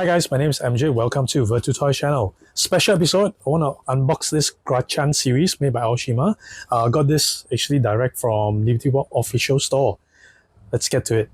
Hi guys, my name is MJ. Welcome to Ver2 Toy Channel. Special episode. I want to unbox this Grachan series made by Aoshima. Got this actually direct from Liberty Walk official store. Let's get to it.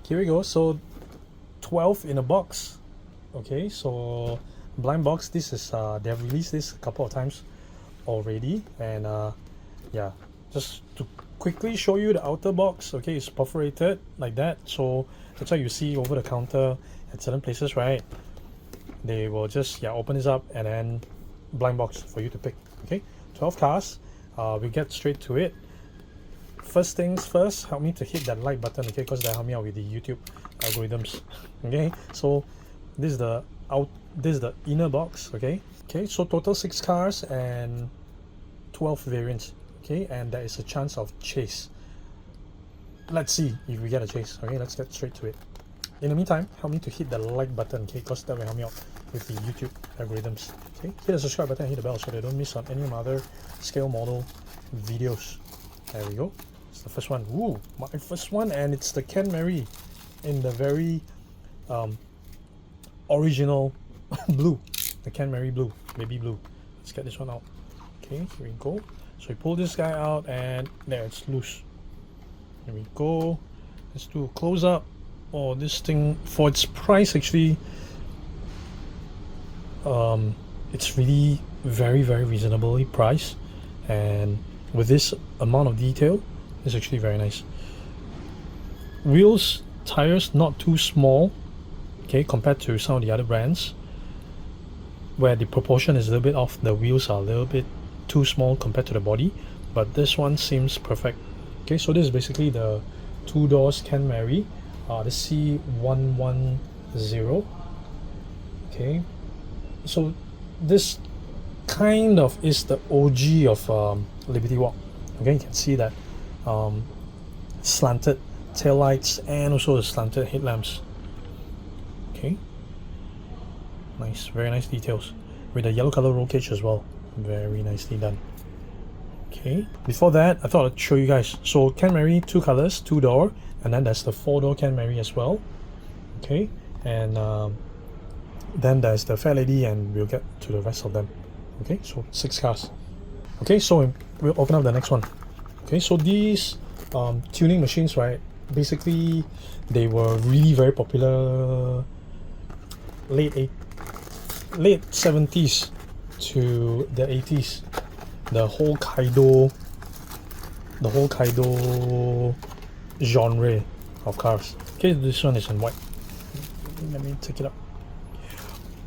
Here we go. So 12 in a box. Okay, so blind box. This is they have released this a couple of times already, and yeah, just to quickly show you the outer box. Okay, it's perforated like that, so that's why you see over the counter at certain places, right? They will just open this up and then blind box for you to pick. Okay, 12 cars. We get straight to it. First things first, help me to hit that like button, okay, because that help me out with the YouTube algorithms. Okay, so this is the inner box. Okay, so total 6 cars and 12 variants. Okay, and there is a chance of chase. Let's see if we get a chase. Okay, let's get straight to it. In the meantime, help me to hit the like button, okay, because that will help me out with the YouTube algorithms. Okay, hit the subscribe button and hit the bell so they don't miss on any of my other scale model videos. There we go. It's the first one. Ooh, my first one, and it's the Kenmeri in the very original blue. The Kenmeri blue, baby blue. Let's get this one out. Okay, here we go. So we pull this guy out and there, it's loose. Here we go. Let's do a close up. Oh, this thing, for its price, actually, it's really very reasonably priced, and with this amount of detail, it's actually very nice. Wheels, tires, not too small, okay, compared to some of the other brands, where the proportion is a little bit off. The wheels are a little bit too small compared to the body, but this one seems perfect. Okay, so this is basically the 2 doors Kenmeri. The C110. Okay, so this kind of is the OG of Liberty Walk. Okay, you can see that slanted tail lights and also the slanted headlamps. Okay, nice, very nice details with the yellow color roll cage as well. Very nicely done. Okay, before that, I thought I'd show you guys. So Kenmeri, 2 colors, 2 door, and then there's the 4 door Kenmeri as well. Okay, and then there's the Fairlady, and we'll get to the rest of them. Okay, so 6 cars. Okay, so we'll open up the next one. Okay, so these tuning machines, right, basically they were really very popular late 70s to the 80s. The whole Kaido genre of cars. Okay, this one is in white. Let me take it up.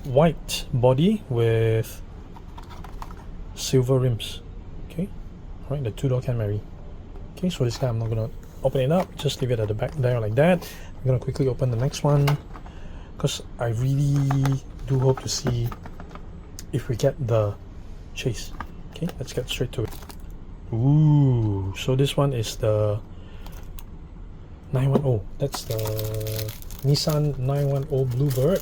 White body with silver rims. Okay, right, the 2 door Kenmeri. Okay, so this guy, I'm not gonna open it up, just leave it at the back there like that. I'm gonna quickly open the next one because I really do hope to see if we get the chase. Okay, let's get straight to it. Ooh, so this one is the 910. That's the Nissan 910 Bluebird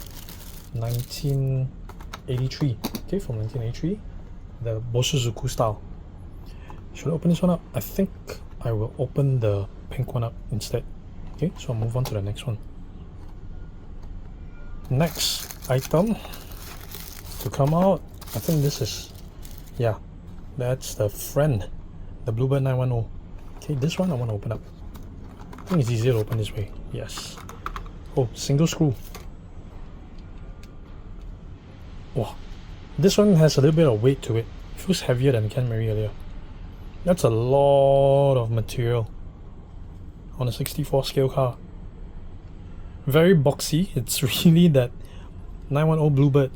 1983. Okay, from 1983, the Bosuzuku style. Should I open this one up? I think I will open the pink one up instead. Okay, so I'll move on to the next one. Next item to come out, I think this is, yeah, that's the friend, the Bluebird 910. Okay, this one I want to open up. I think it's easier to open this way. Yes. Oh, single screw. Wow, this one has a little bit of weight to it. It feels heavier than the Kenmeri earlier. That's a lot of material on a 64 scale car. Very boxy. It's really that 910 Bluebird.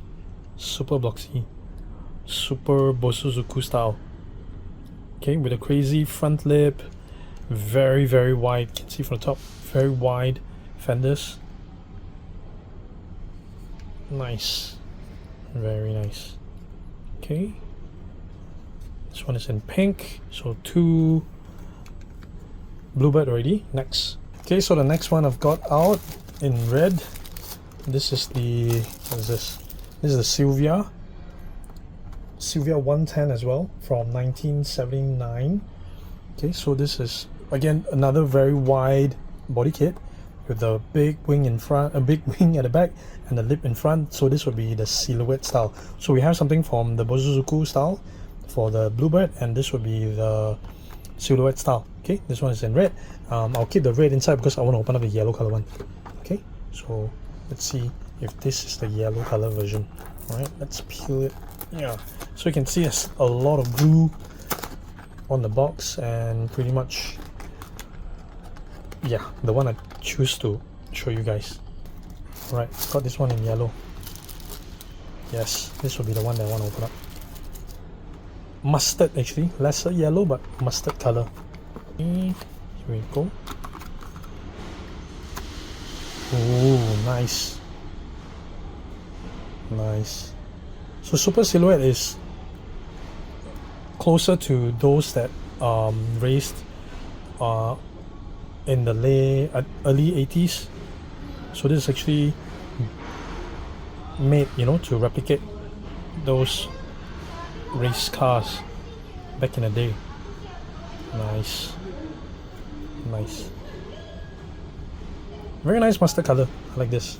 Super boxy. Super Bosuzuku style. Okay, with a crazy front lip, very wide, you can see from the top, very wide fenders. Nice, very nice. Okay, this one is in pink, so 2 Bluebird already. Next. Okay, so the next one I've got out in red. This is the, what is this? This is the Silvia 110 as well, from 1979. Okay, so this is again another very wide body kit, with the big wing in front, a big wing at the back, and the lip in front. So this would be the silhouette style. So we have something from the Bozuzuku style for the bluebird, and this would be the silhouette style. Okay, this one is in red. I'll keep the red inside because I want to open up the yellow color one. Okay, so let's see if this is the yellow color version. All right, let's peel it. Yeah, so you can see there's a lot of glue on the box, and pretty much, yeah, the one I choose to show you guys. Alright, got this one in yellow. Yes, this will be the one that I want to open up. Mustard, actually, lesser yellow but mustard color. Here we go. Oh, nice. Nice. So super silhouette is closer to those that raised in the early 80s. So this is actually made, you know, to replicate those race cars back in the day. Nice. Nice. Very nice mustard color. I like this.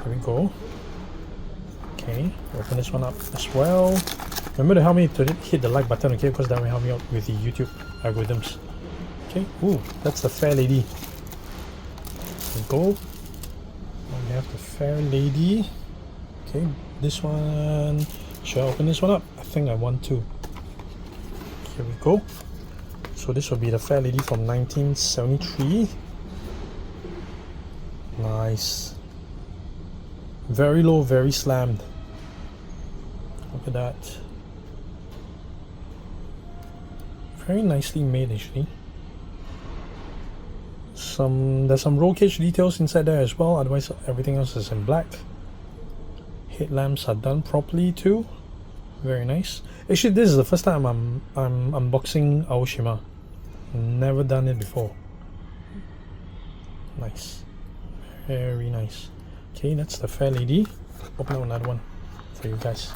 Here we go. Okay, open this one up as well. Remember to help me to hit the like button, okay, because that will help me out with the YouTube algorithms. Okay, ooh, that's the Fairlady. There we go. And we have the Fairlady. Okay, this one. Should I open this one up? I think I want to. Here we go. So this will be the Fairlady from 1973. Nice. Very low, very slammed. Look at that. Very nicely made, actually. There's some roll cage details inside there as well, otherwise everything else is in black. Headlamps are done properly too. Very nice. Actually, this is the first time I'm unboxing Aoshima. Never done it before. Nice. Very nice. Okay, that's the Fairlady. Open up another one for you guys.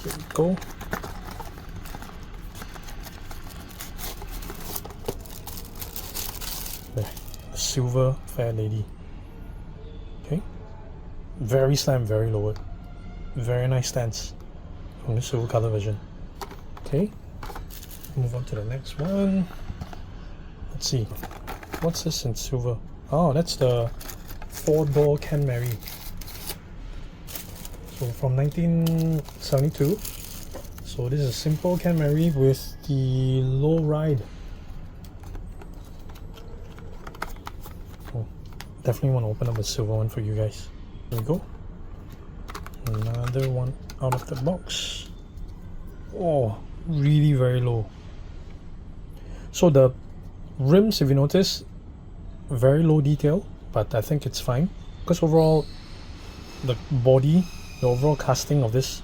Here we go. Silver Fairlady. Okay, very slim, very lowered, very nice stance from the silver color version. Okay, move on to the next one. Let's see, what's this in silver? Oh, that's the 4-door Kenmeri. So from 1972. So this is a simple Kenmeri with the low ride. Definitely want to open up a silver one for you guys. There we go. Another one out of the box. Oh, really very low. So the rims, if you notice, very low detail, but I think it's fine because overall the body, the overall casting of this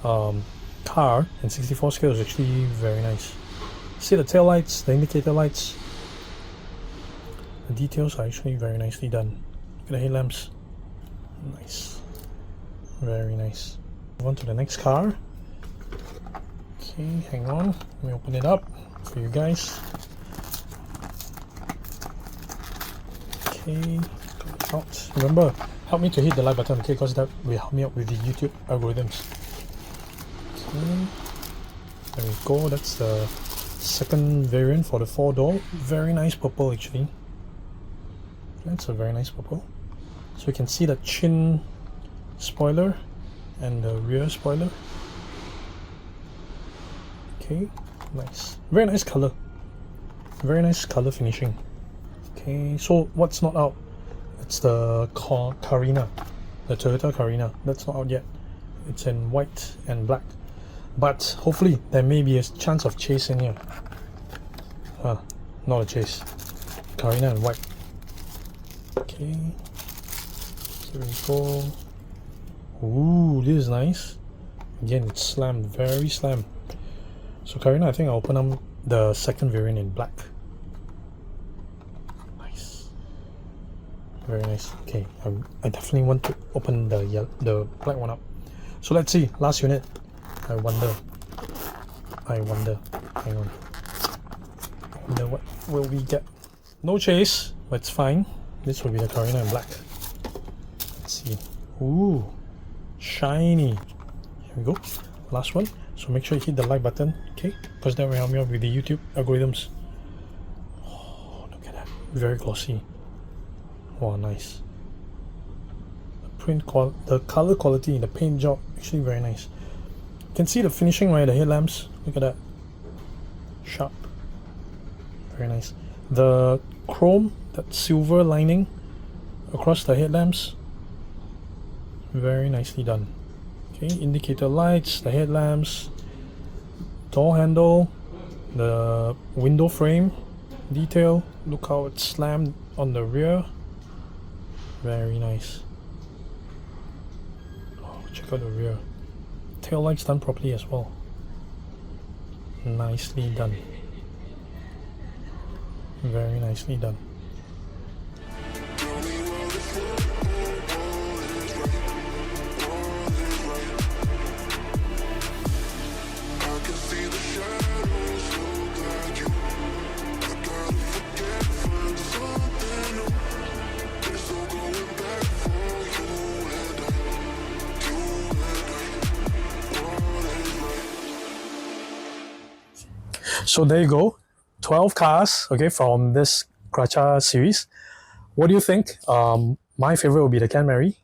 car in 64 scale is actually very nice. See the tail lights, the indicator lights. The details are actually very nicely done. Look at the headlamps. Nice. Very nice. Move on to the next car. Okay, hang on. Let me open it up for you guys. Okay, out. Remember, help me to hit the like button, okay, because that will help me out with the YouTube algorithms. Okay, there we go. That's the second variant for the 4-door. Very nice purple, actually. That's a very nice purple. So you can see the chin spoiler and the rear spoiler. Okay, nice. Very nice color. Very nice color finishing. Okay, so what's not out? It's the Carina, the Toyota Carina. That's not out yet. It's in white and black. But hopefully there may be a chance of chase in here. Not a chase. Carina in white. Okay, here we go. Ooh, this is nice. Again, it's slammed, very slammed. So Carina, I think I'll open up the second variant in black. Nice. Very nice. Okay, I definitely want to open the black one up. So let's see, last unit. I wonder. Hang on. And then what will we get? No chase, but it's fine. This will be the Carina in black. Let's see. Ooh, shiny. Here we go. Last one. So make sure you hit the like button, okay? Because that will help me out with the YouTube algorithms. Oh, look at that. Very glossy. Wow, nice. The color quality in the paint job actually very nice. You can see the finishing right, the headlamps. Look at that. Sharp. Very nice. The chrome, that silver lining across the headlamps, very nicely done. Okay, indicator lights, the headlamps, door handle, the window frame detail. Look how it's slammed on the rear. Very nice. Oh, check out the rear. Tail lights done properly as well. Nicely done. Very nicely done. So there you go, 12 cars, okay, from this Grachan series. What do you think? My favorite will be the Kenmeri,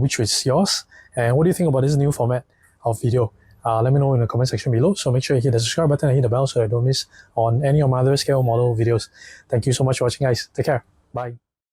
which is yours. And what do you think about this new format of video? Let me know in the comment section below. So make sure you hit the subscribe button and hit the bell so I don't miss on any of my other scale model videos. Thank you so much for watching, guys. Take care. Bye.